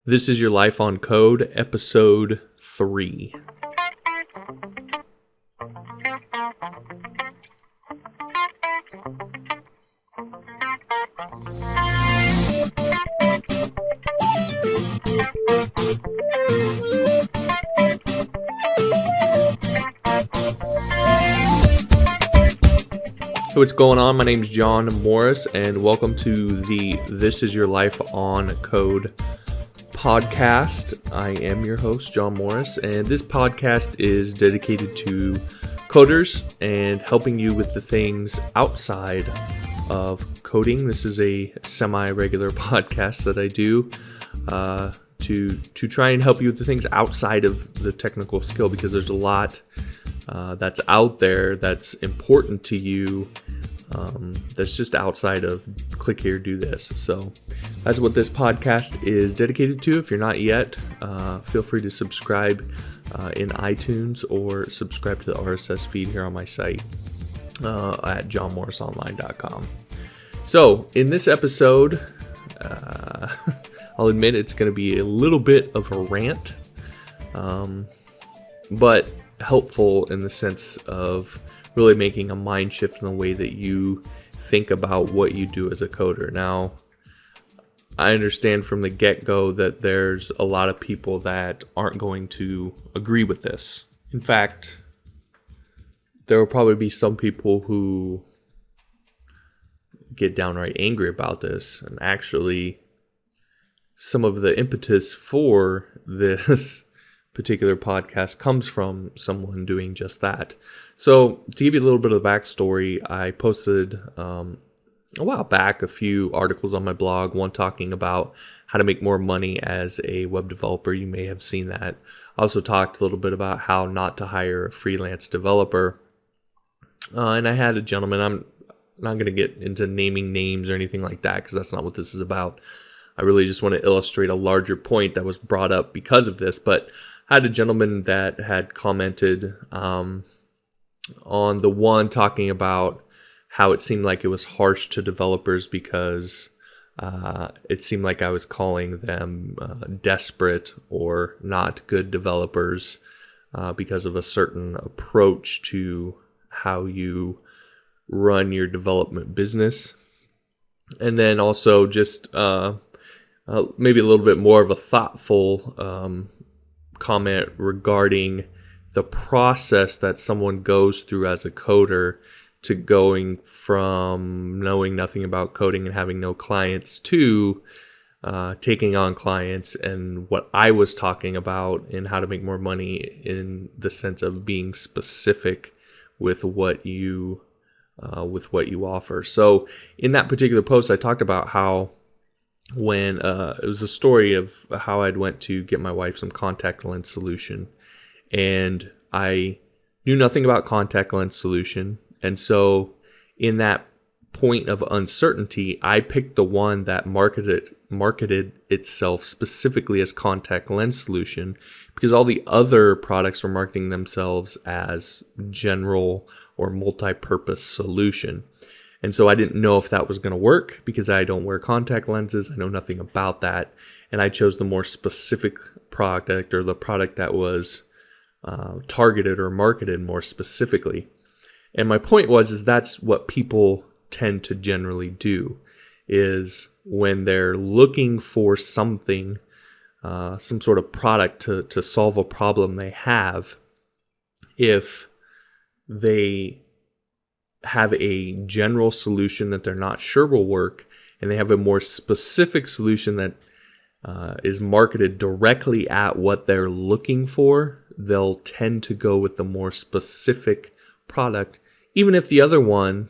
This is Your Life on Code, Episode 3. So what's going on? My name's John Morris, and welcome to the This is Your Life on Code podcast. I am your host, John Morris, and this podcast is dedicated to coders and helping you with the things outside of coding. This is a semi-regular podcast that I do to try and help you with the things outside of the technical skill, because there's a lot that's out there that's important to you, that's just outside of click here, do this. So that's what this podcast is dedicated to. If you're not yet, feel free to subscribe in iTunes or subscribe to the RSS feed here on my site at johnmorrisonline.com. So in this episode, I'll admit it's going to be a little bit of a rant, but helpful in the sense of really making a mind shift in the way that you think about what you do as a coder. Now, I understand from the get-go that there's a lot of people that aren't going to agree with this. In fact, there will probably be some people who get downright angry about this, and actually some of the impetus for this particular podcast comes from someone doing just that. So to give you a little bit of the backstory, I posted a while back a few articles on my blog, one talking about how to make more money as a web developer. You may have seen that. I also talked a little bit about how not to hire a freelance developer. And I had a gentleman, I'm not going to get into naming names or anything like that, because that's not what this is about. I really just want to illustrate a larger point that was brought up because of this. But I had a gentleman that had commented on the one talking about how it seemed like it was harsh to developers because it seemed like I was calling them desperate or not good developers because of a certain approach to how you run your development business. And then also just maybe a little bit more of a thoughtful comment regarding the process that someone goes through as a coder to going from knowing nothing about coding and having no clients to taking on clients, and what I was talking about and how to make more money in the sense of being specific with what you offer. So in that particular post, I talked about how when it was a story of how I'd went to get my wife some contact lens solution, and I knew nothing about contact lens solution. And so in that point of uncertainty, I picked the one that marketed itself specifically as contact lens solution, because all the other products were marketing themselves as general or multi-purpose solution. And so I didn't know if that was going to work because I don't wear contact lenses. I know nothing about that. And I chose the more specific product, or the product that was targeted or marketed more specifically. And my point is that's what people tend to generally do, is when they're looking for something, some sort of product to solve a problem they have, if they have a general solution that they're not sure will work, and they have a more specific solution that is marketed directly at what they're looking for, they'll tend to go with the more specific product, even if the other one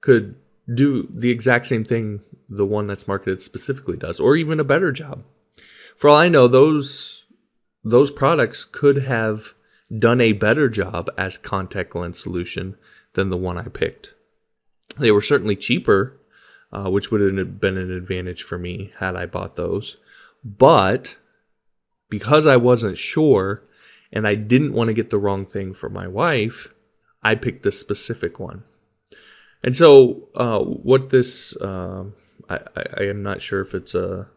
could do the exact same thing the one that's marketed specifically does, or even a better job. For all I know, those products could have done a better job as contact lens solution than the one I picked. They were certainly cheaper, which would have been an advantage for me had I bought those. But because I wasn't sure and I didn't want to get the wrong thing for my wife, I picked the specific one. And so what this, I am not sure if it's a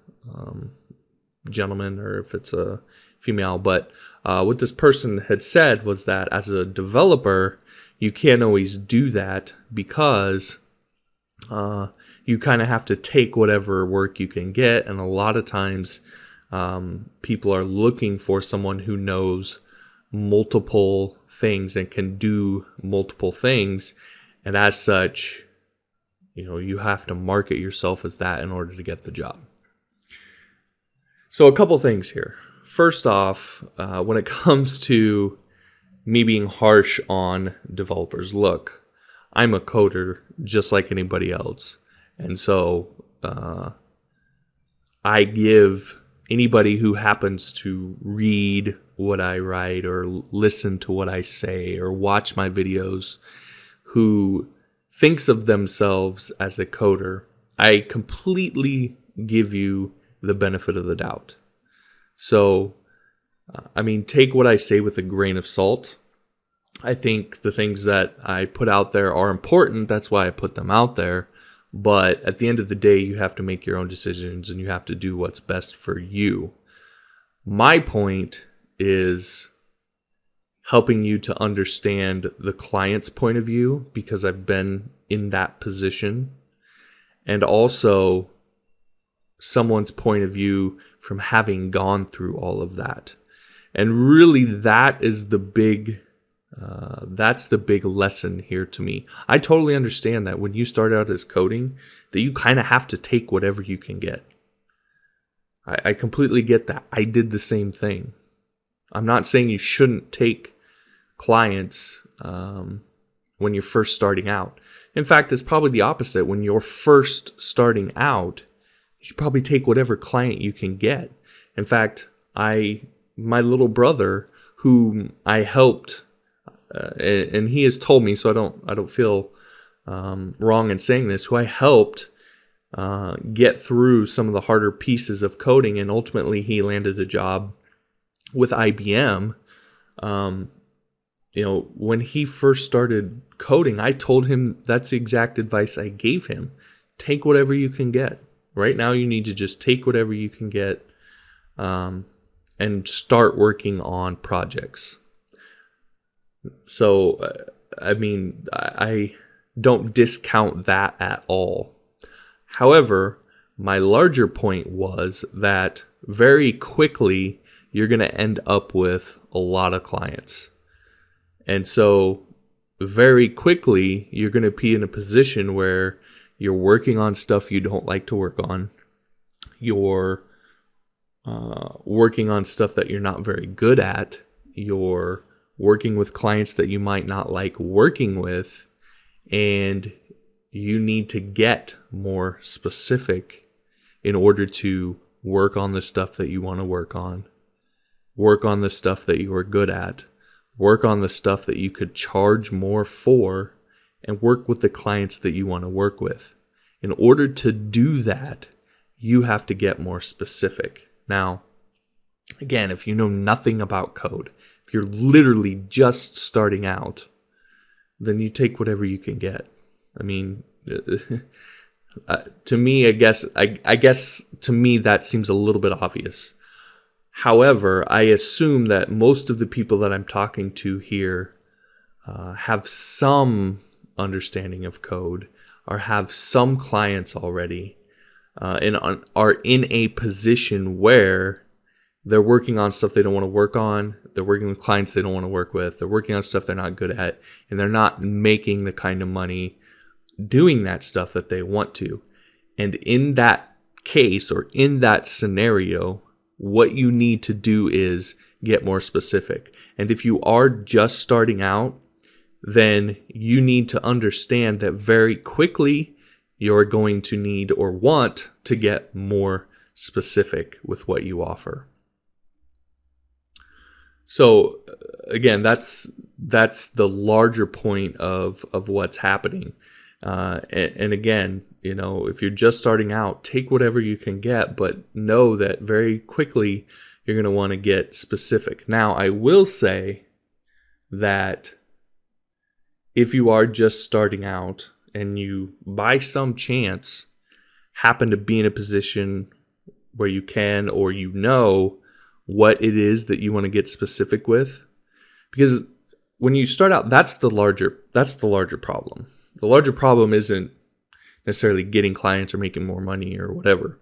gentleman or if it's a female. But what this person had said was that as a developer, you can't always do that because you kind of have to take whatever work you can get. And a lot of times people are looking for someone who knows multiple things and can do multiple things. And as such, you have to market yourself as that in order to get the job. So a couple things here. First off, when it comes to me being harsh on developers, look, I'm a coder just like anybody else. And so I give anybody who happens to read what I write or listen to what I say or watch my videos who thinks of themselves as a coder, I completely give you the benefit of the doubt. So, take what I say with a grain of salt. I think the things that I put out there are important. That's why I put them out there. But at the end of the day, you have to make your own decisions and you have to do what's best for you. My point is helping you to understand the client's point of view because I've been in that position, and also someone's point of view from having gone through all of that. And really that is the big lesson here to me. I totally understand that when you start out as coding, that you kind of have to take whatever you can get. I completely get that. I did the same thing. I'm not saying you shouldn't take clients when you're first starting out. In fact, it's probably the opposite. When you're first starting out, you should probably take whatever client you can get. In fact, my little brother, whom I helped, and he has told me, so I don't feel wrong in saying this, who I helped get through some of the harder pieces of coding, and ultimately he landed a job with IBM. When he first started coding, I told him that's the exact advice I gave him. Take whatever you can get. Right now, you need to just take whatever you can get and start working on projects. So, I don't discount that at all. However, my larger point was that very quickly, you're going to end up with a lot of clients. And so very quickly, you're going to be in a position where you're working on stuff you don't like to work on. You're working on stuff that you're not very good at. You're working with clients that you might not like working with. And you need to get more specific in order to work on the stuff that you want to work on the stuff that you are good at, work on the stuff that you could charge more for, and work with the clients that you want to work with. In order to do that, you have to get more specific. Now, again, if you know nothing about code, if you're literally just starting out, then you take whatever you can get. To me, I guess to me that seems a little bit obvious. However, I assume that most of the people that I'm talking to here have some understanding of code or have some clients already and are in a position where they're working on stuff they don't want to work on. They're working with clients they don't want to work with. They're working on stuff they're not good at, and they're not making the kind of money doing that stuff that they want to. And in that case or in that scenario, what you need to do is get more specific. And if you are just starting out, then you need to understand that very quickly you're going to need or want to get more specific with what you offer. So again, that's the larger point of what's happening. And again, if you're just starting out, take whatever you can get, but know that very quickly you're going to want to get specific. Now, I will say that if you are just starting out and you, by some chance, happen to be in a position where you can, or you know what it is that you want to get specific with. Because when you start out, that's the larger problem. The larger problem isn't necessarily getting clients or making more money or whatever.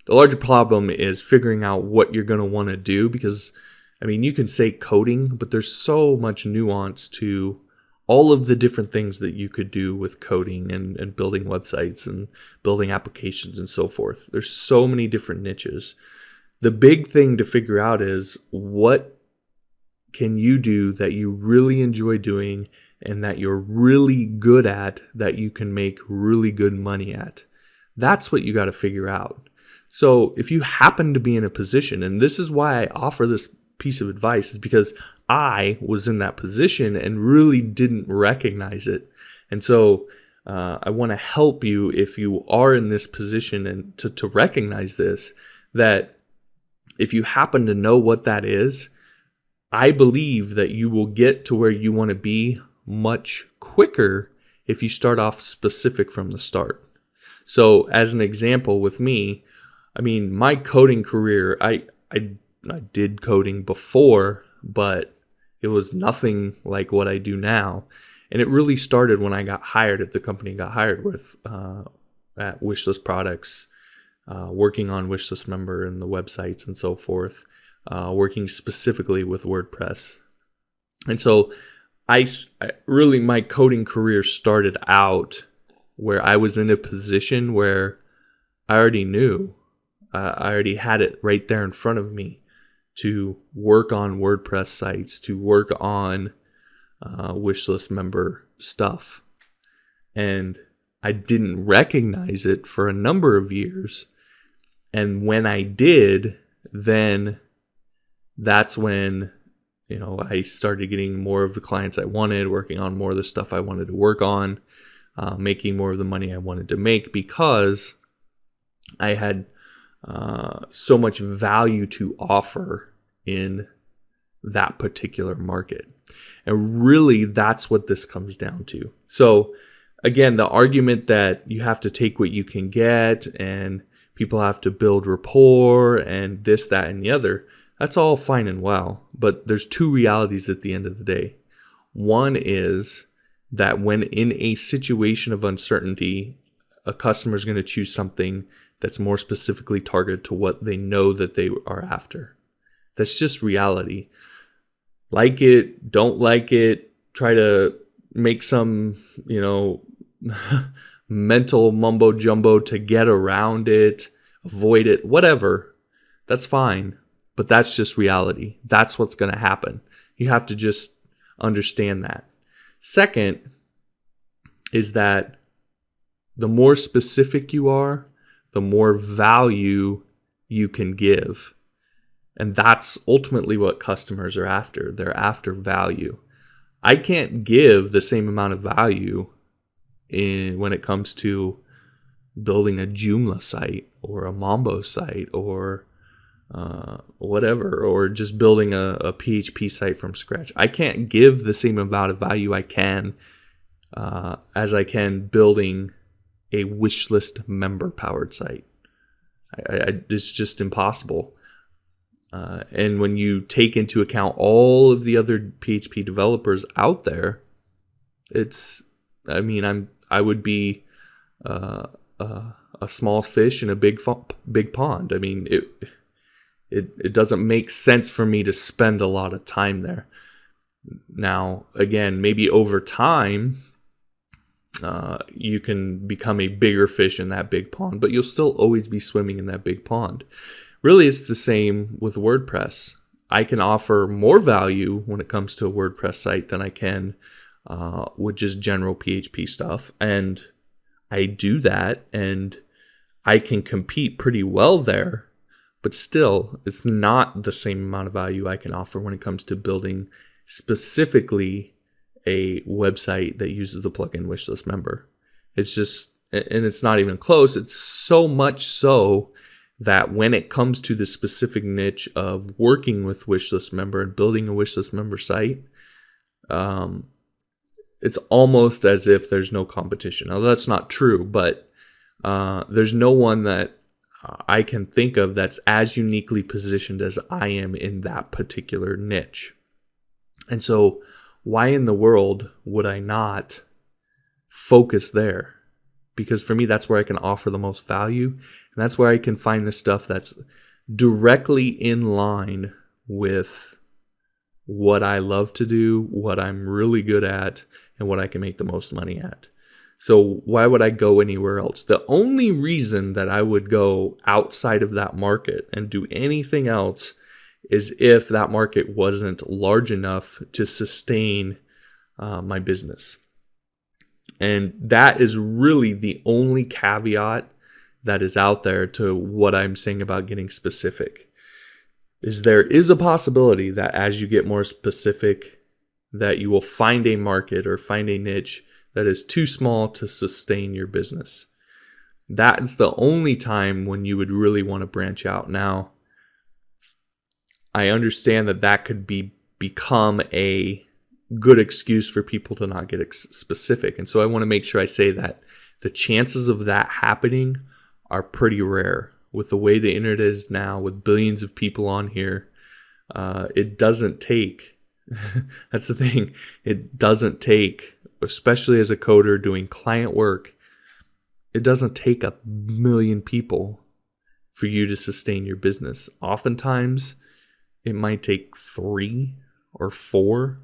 The larger problem is figuring out what you're going to want to do, because you can say coding, but there's so much nuance to all of the different things that you could do with coding and building websites and building applications and so forth. There's so many different niches. The big thing to figure out is, what can you do that you really enjoy doing and that you're really good at, that you can make really good money at? That's what you got to figure out. So if you happen to be in a position, and this is why I offer this piece of advice, is because I was in that position and really didn't recognize it. And so I want to help you, if you are in this position, and to recognize this, that if you happen to know what that is, I believe that you will get to where you want to be much quicker if you start off specific from the start. So as an example with me, my coding career, I did coding before, but it was nothing like what I do now. And it really started when I got hired at the company I got hired with, at Wishlist Products, working on Wishlist Member and the websites and so forth, working specifically with WordPress. And so I really, my coding career started out where I was in a position where I already knew, I already had it right there in front of me to work on WordPress sites, to work on Wishlist Member stuff. And I didn't recognize it for a number of years. And when I did, then that's when, I started getting more of the clients I wanted, working on more of the stuff I wanted to work on, making more of the money I wanted to make, because I had so much value to offer in that particular market. And really, that's what this comes down to. So again, the argument that you have to take what you can get and people have to build rapport and this, that, and the other, that's all fine and well. But there's two realities at the end of the day. One is that when in a situation of uncertainty, a customer is going to choose something that's more specifically targeted to what they know that they are after. That's just reality. Like it, don't like it, try to make some, mental mumbo jumbo to get around it, avoid it, whatever. That's fine. But that's just reality. That's what's going to happen. You have to just understand that. Second is that the more specific you are, the more value you can give. And that's ultimately what customers are after. They're after value. I can't give the same amount of value when it comes to building a Joomla site or a Mambo site or whatever, or just building a PHP site from scratch. I can't give the same amount of value I can as I can building a wishlist member powered site. It's just impossible. And when you take into account all of the other PHP developers out there, I would be a small fish in a big pond. It doesn't make sense for me to spend a lot of time there. Now, again, maybe over time, you can become a bigger fish in that big pond, but you'll still always be swimming in that big pond. Really, it's the same with WordPress. I can offer more value when it comes to a WordPress site than I can with just general PHP stuff. And I do that, and I can compete pretty well there. But still, it's not the same amount of value I can offer when it comes to building specifically a website that uses the plugin Wishlist Member. It's just, and it's not even close. It's so much so that when it comes to the specific niche of working with Wishlist Member and building a Wishlist Member site, it's almost as if there's no competition. Now, that's not true, but there's no one that I can think of that's as uniquely positioned as I am in that particular niche. And so why in the world would I not focus there? Because for me, that's where I can offer the most value. And that's where I can find the stuff that's directly in line with what I love to do, what I'm really good at, and what I can make the most money at. So why would I go anywhere else? The only reason that I would go outside of that market and do anything else is if that market wasn't large enough to sustain my business. And that is really the only caveat that is out there to what I'm saying about getting specific. Is there is a possibility that as you get more specific, that you will find a market or find a niche that is too small to sustain your business. That's the only time when you would really want to branch out. Now, I understand that could become a good excuse for people to not get specific. And so I want to make sure I say that the chances of that happening are pretty rare. With the way the internet is now, with billions of people on here, it doesn't take, that's the thing, it doesn't take, especially as a coder doing client work, it doesn't take 1 million people for you to sustain your business. Oftentimes, it might take 3 or 4,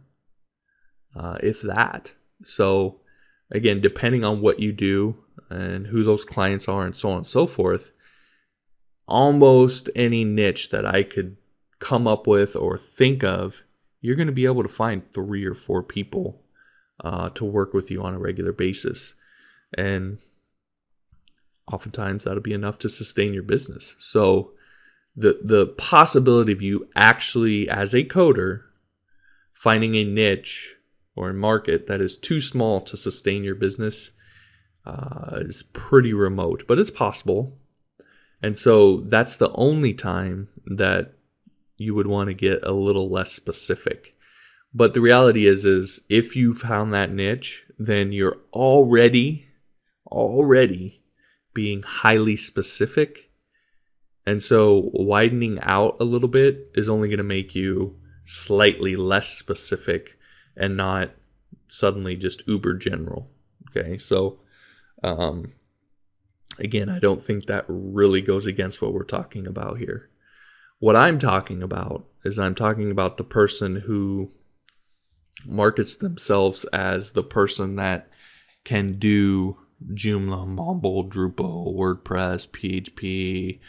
if that. So again, depending on what you do and who those clients are and so on and so forth, almost any niche that I could come up with or think of, you're going to be able to find 3 or 4 people to work with you on a regular basis. And oftentimes that'll be enough to sustain your business. So the possibility of you actually, as a coder, finding a niche or a market that is too small to sustain your business is pretty remote, but it's possible. And so that's the only time that you would want to get a little less specific. But the reality is if you found that niche, then you're already being highly specific. And so widening out a little bit is only going to make you slightly less specific and not suddenly just uber general. Okay, so again, I don't think that really goes against what we're talking about here. What I'm talking about is I'm talking about the person who markets themselves as the person that can do Joomla, Mumble, Drupal, WordPress, PHP,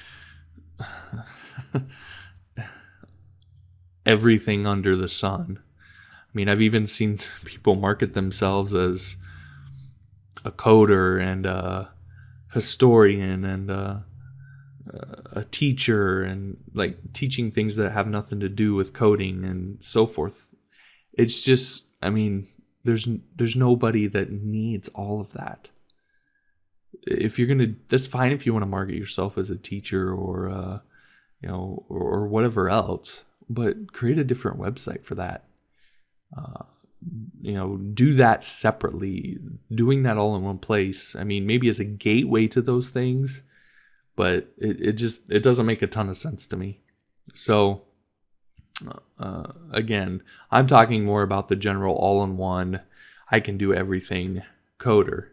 everything under the sun. I mean, I've even seen people market themselves as a coder and a historian and a teacher and like teaching things that have nothing to do with coding and so forth. It's just, I mean, there's nobody that needs all of that. If you're gonna, that's fine if you want to market yourself as a teacher or or whatever else, but create a different website for that. Do that separately. Doing that all in one place, I mean, maybe as a gateway to those things, but it doesn't make a ton of sense to me. So again, I'm talking more about the general all-in-one, I can do everything coder.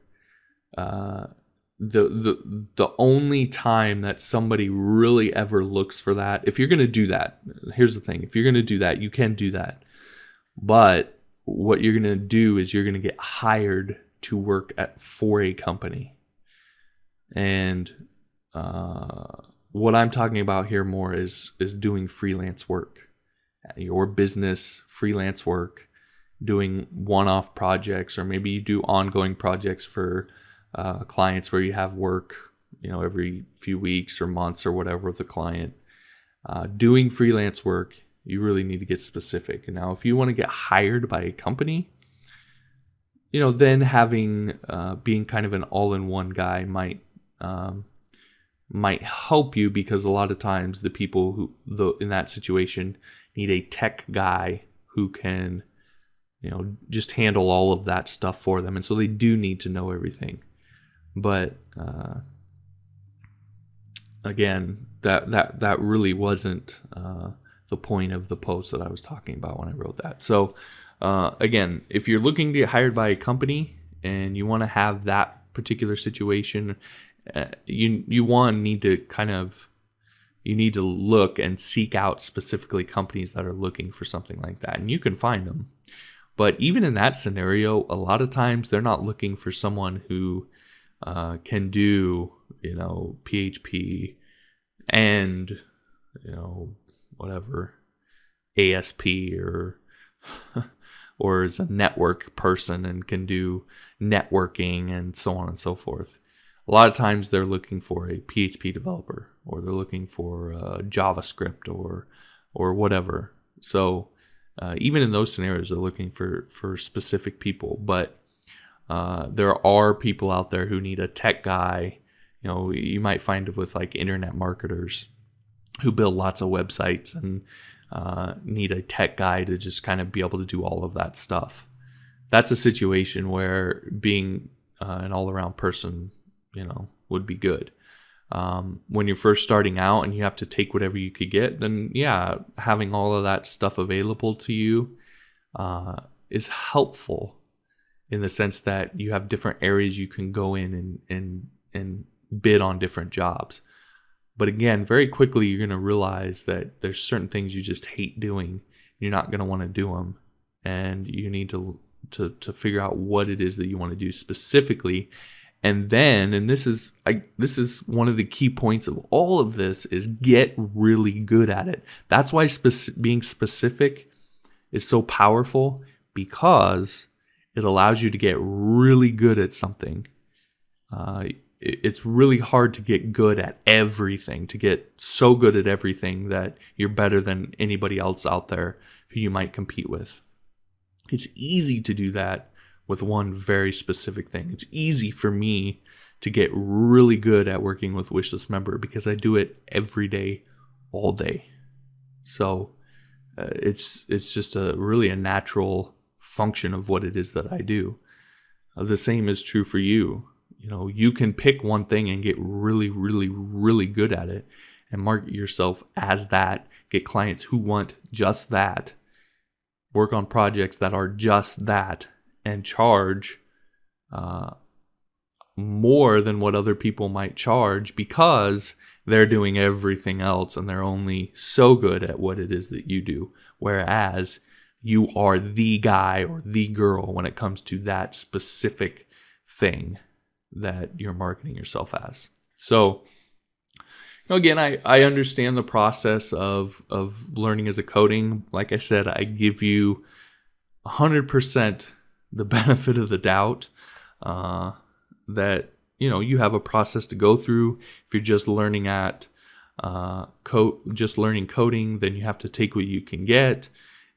The only time that somebody really ever looks for that, if you're going to do that, here's the thing, if you're going to do that, you can do that. But what you're going to do is you're going to get hired to work for a company. And what I'm talking about here more is doing freelance work. Your business, freelance work, doing one-off projects, or maybe you do ongoing projects for clients where you have work, every few weeks or months or whatever with a client. Doing freelance work, you really need to get specific. Now, if you want to get hired by a company, then having being kind of an all-in-one guy might help you, because a lot of times the people who in that situation need a tech guy who can just handle all of that stuff for them, and so they do need to know everything. But again, that really wasn't the point of the post that I was talking about when I wrote that. So again, if you're looking to get hired by a company and you want to have that particular situation, you need to look and seek out specifically companies that are looking for something like that, and you can find them. But even in that scenario, a lot of times they're not looking for someone who can do, PHP and, whatever, ASP or is a network person and can do networking and so on and so forth. A lot of times they're looking for a PHP developer, or they're looking for JavaScript or whatever. So even in those scenarios, they're looking for specific people. But there are people out there who need a tech guy. You might find it with like internet marketers who build lots of websites and need a tech guy to just kind of be able to do all of that stuff. That's a situation where being an all-around person, would be good. When you're first starting out and you have to take whatever you could get, then yeah, having all of that stuff available to you is helpful in the sense that you have different areas you can go in and bid on different jobs. But again, very quickly, you're going to realize that there's certain things you just hate doing. You're not going to want to do them. And you need to figure out what it is that you want to do specifically. And then, and this is one of the key points of all of this, is get really good at it. That's why being specific is so powerful, because it allows you to get really good at something. It's really hard to get good at everything, to get so good at everything that you're better than anybody else out there who you might compete with. It's easy to do that with one very specific thing. It's easy for me to get really good at working with Wishlist Member because I do it every day, all day. So it's just really a natural function of what it is that I do. The same is true for you. You can pick one thing and get really, really, really good at it and market yourself as that. Get clients who want just that. Work on projects that are just that, and charge more than what other people might charge because they're doing everything else and they're only so good at what it is that you do. Whereas you are the guy or the girl when it comes to that specific thing that you're marketing yourself as. So, again, I understand the process of learning as a coding. Like I said, I give you 100% the benefit of the doubt that you have a process to go through. If you're just learning learning coding, then you have to take what you can get,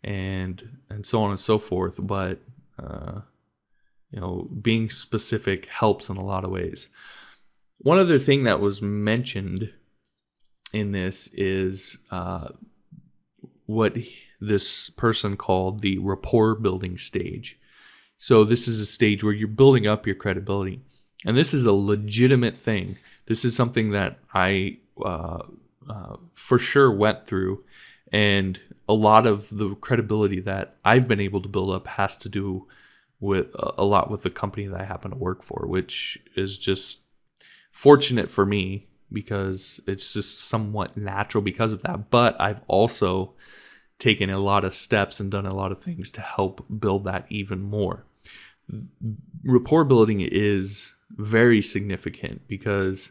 and so on and so forth. But being specific helps in a lot of ways. One other thing that was mentioned in this is what this person called the rapport building stage. So this is a stage where you're building up your credibility. And this is a legitimate thing. This is something that I for sure went through. And a lot of the credibility that I've been able to build up has to do with a lot with the company that I happen to work for, which is just fortunate for me because it's just somewhat natural because of that. But I've also taken a lot of steps and done a lot of things to help build that even more. Rapport building is very significant because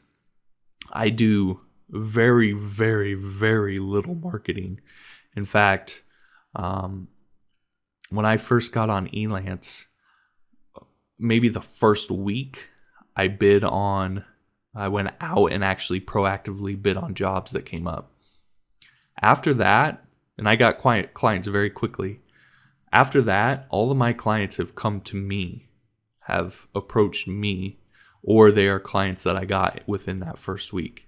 I do very, very, very little marketing. In fact, when I first got on Elance, maybe the first week I went out and actually proactively bid on jobs that came up. After that, and I got clients very quickly. After that, all of my clients have come to me, have approached me, or they are clients that I got within that first week.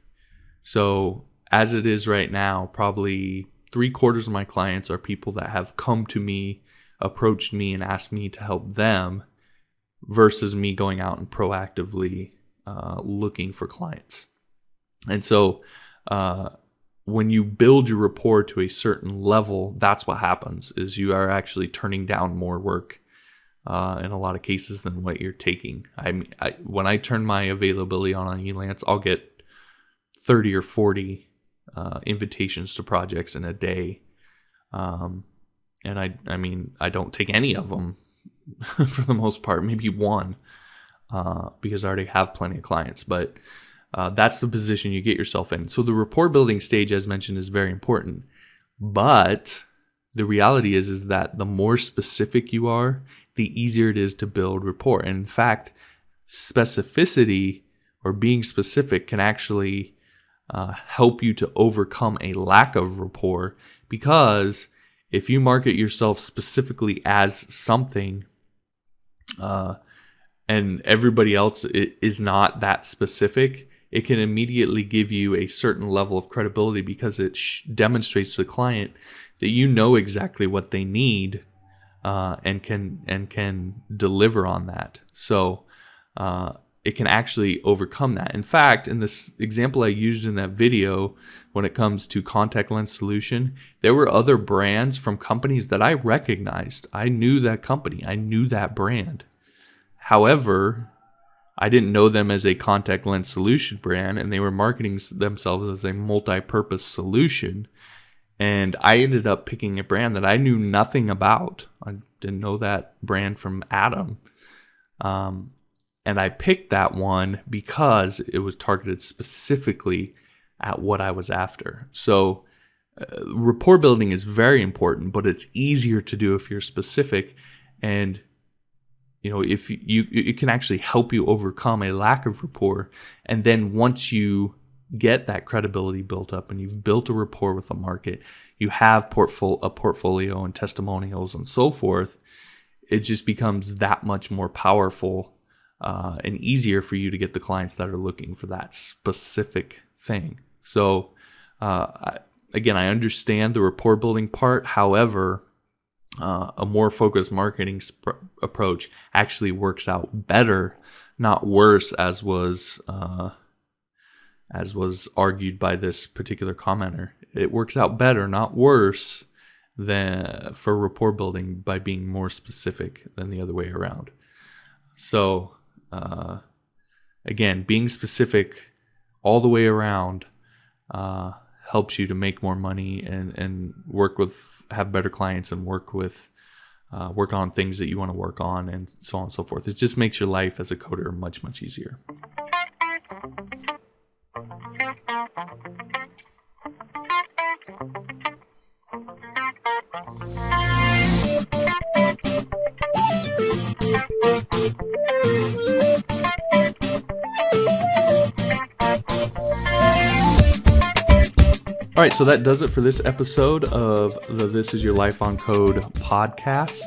So as it is right now, probably 3/4 of my clients are people that have come to me, approached me, and asked me to help them versus me going out and proactively looking for clients. And so when you build your rapport to a certain level, that's what happens, is you are actually turning down more work in a lot of cases than what you're taking. When I turn my availability on Elance, I'll get 30 or 40 invitations to projects in a day. And I don't take any of them for the most part, maybe one, because I already have plenty of clients. But that's the position you get yourself in. So the rapport building stage, as mentioned, is very important. But the reality is that the more specific you are, the easier it is to build rapport. And in fact, specificity or being specific can actually help you to overcome a lack of rapport, because if you market yourself specifically as something and everybody else is not that specific, it can immediately give you a certain level of credibility, because it demonstrates to the client that you know exactly what they need and can deliver on that. So it can actually overcome that. In fact, in this example I used in that video, when it comes to contact lens solution, there were other brands from companies that I recognized. I knew that company. I knew that brand. However, I didn't know them as a contact lens solution brand, and they were marketing themselves as a multi-purpose solution. And I ended up picking a brand that I knew nothing about. I didn't know that brand from Adam. And I picked that one because it was targeted specifically at what I was after. So rapport building is very important, but it's easier to do if you're specific. And if it can actually help you overcome a lack of rapport. And then once you get that credibility built up and you've built a rapport with the market, you have a portfolio and testimonials and so forth, it just becomes that much more powerful and easier for you to get the clients that are looking for that specific thing. So again, I understand the rapport building part. However, a more focused marketing approach actually works out better, not worse, as was argued by this particular commenter. It works out better, not worse, than for rapport building by being more specific than the other way around. So again, being specific all the way around helps you to make more money and have better clients and work on things that you want to work on, and so on and so forth. It just makes your life as a coder much, much easier. All right, so that does it for this episode of the This Is Your Life on Code podcast.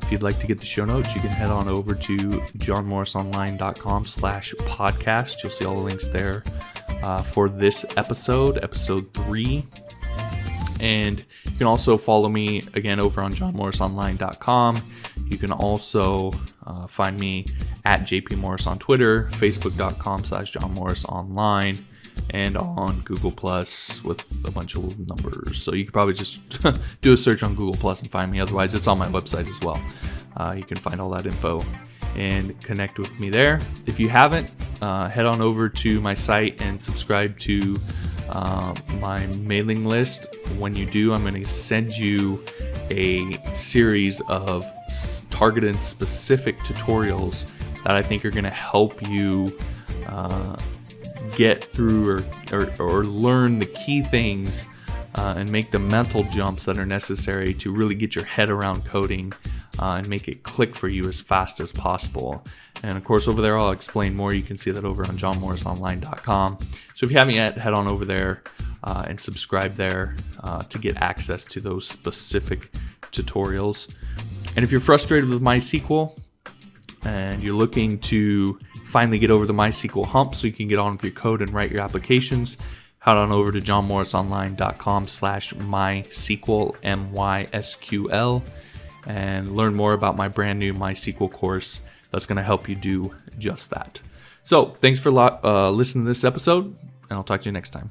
If you'd like to get the show notes, you can head on over to johnmorrisonline.com/podcast. You'll see all the links there for this episode 3. And you can also follow me again over on johnmorrisonline.com. You can also find me at JPMorris on Twitter, facebook.com/johnmorrisonline, and on Google Plus with a bunch of numbers. So you could probably just do a search on Google Plus and find me. Otherwise, it's on my website as well. You can find all that info and connect with me there. If you haven't, head on over to my site and subscribe to my mailing list. When you do, I'm going to send you a series of targeted and specific tutorials that I think are going to help you get through or learn the key things and make the mental jumps that are necessary to really get your head around coding and make it click for you as fast as possible. And of course, over there, I'll explain more. You can see that over on johnmorrisonline.com. So if you haven't yet, head on over there and subscribe there to get access to those specific tutorials. And if you're frustrated with MySQL and you're looking to finally get over the MySQL hump so you can get on with your code and write your applications, head on over to johnmorrisonline.com/MySQL, MySQL, and learn more about my brand new MySQL course that's going to help you do just that. So thanks for listening to this episode. and I'll talk to you next time.